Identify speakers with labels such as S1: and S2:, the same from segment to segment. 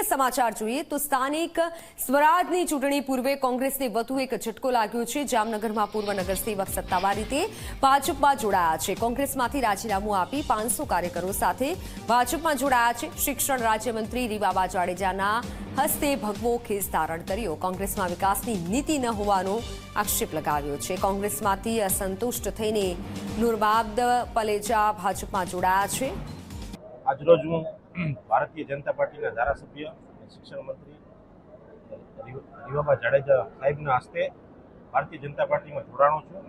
S1: સમાચાર જોઈએ તો સ્થાનિક સ્વરાજની ચૂંટણી પૂર્વે કોંગ્રેસને વધુ એક ઝટકો લાગ્યો છે। જામનગરમાં પૂર્વ નગરસેવક સત્તાવાર રીતે ભાજપમાં જોડાયા છે। કોંગ્રેસમાંથી રાજીનામું આપી 500 કાર્યકરો સાથે ભાજપમાં જોડાયા છે। શિક્ષણ રાજ્યમંત્રી રીવાબા જાડેજાના હસ્તે ભગવો ખેસ ધારણ કર્યો। કોંગ્રેસમાં વિકાસની નીતિ ન હોવાનો આક્ષેપ લગાવ્યો છે। કોંગ્રેસમાંથી અસંતુષ્ટ થઈને નુરબાદ પલેજા ભાજપમાં જોડાયા છે।
S2: આજરોજ હું ભારતીય જનતા પાર્ટીના ધારાસભ્ય શિક્ષણ મંત્રી રીવાબા જાડેજા સાહેબના હસ્તે ભારતીય જનતા પાર્ટીમાં જોડાણો છું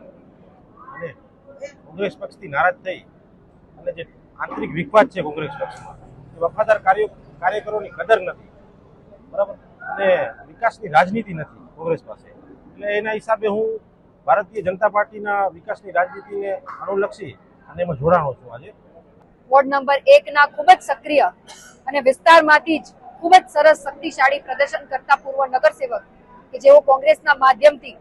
S2: અને કોંગ્રેસ પક્ષથી નારાજ થઈ અને જે આંતરિક વિખવાદ છે કોંગ્રેસ પક્ષમાં એ વફાદાર કાર્યકરોની કદર નથી, બરાબર, અને વિકાસની રાજનીતિ નથી કોંગ્રેસ પાસે। એટલે એના હિસાબે હું ભારતીય જનતા પાર્ટીના વિકાસની રાજનીતિને અનુલક્ષી અને એમાં જોડાણો છું। આજે
S3: વોર્ડ નંબર 1 ના ખૂબ જ સક્રિય અને વિસ્તારમાંથી જ ખૂબ જ સરસ શક્તિશાળી પ્રદર્શન કરતા પૂર્વ નગરસેવક કે જેઓ કોંગ્રેસના માધ્યમથી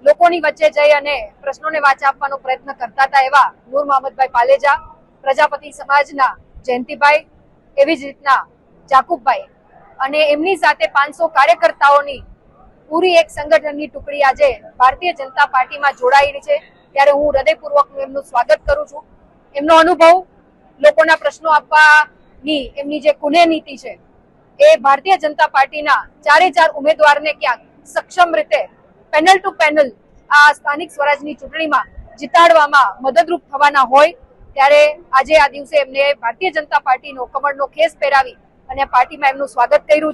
S3: લોકોની વચ્ચે જઈ અને પ્રશ્નોને વાચા આપવાનો પ્રયત્ન કરતા હતા એવા નૂર મોહમ્મદભાઈ પાલેજા, પ્રજાપતિ સમાજના જયંતિભાઈ, એવી જ રીતના જાકુબભાઈ અને એમની સાથે 500 કાર્યકર્તાઓની પૂરી એક સંગઠનની ટુકડી આજે ભારતીય જનતા પાર્ટીમાં જોડાયેલી છે। ત્યારે હું હૃદયપૂર્વકનું એમનું સ્વાગત કરું છું। એમનો અનુભવ, લોકોના પ્રશ્નો આપવાની એમની જે કુનેહ નીતિ છે એ ભારતીય જનતા પાર્ટીના 4 ઉમેદવારને ક્યાંક સક્ષમ રીતે પેનલ ટુ પેનલ આ સ્થાનિક સ્વરાજની ચૂંટણીમાં જીતાડવામાં મદદરૂપ થવાના હોય ત્યારે આજે આ દિવસે એમને ભારતીય જનતા પાર્ટીનો કમળનો ખેસ પહેરાવી અને પાર્ટીમાં એમનું સ્વાગત કર્યું છે।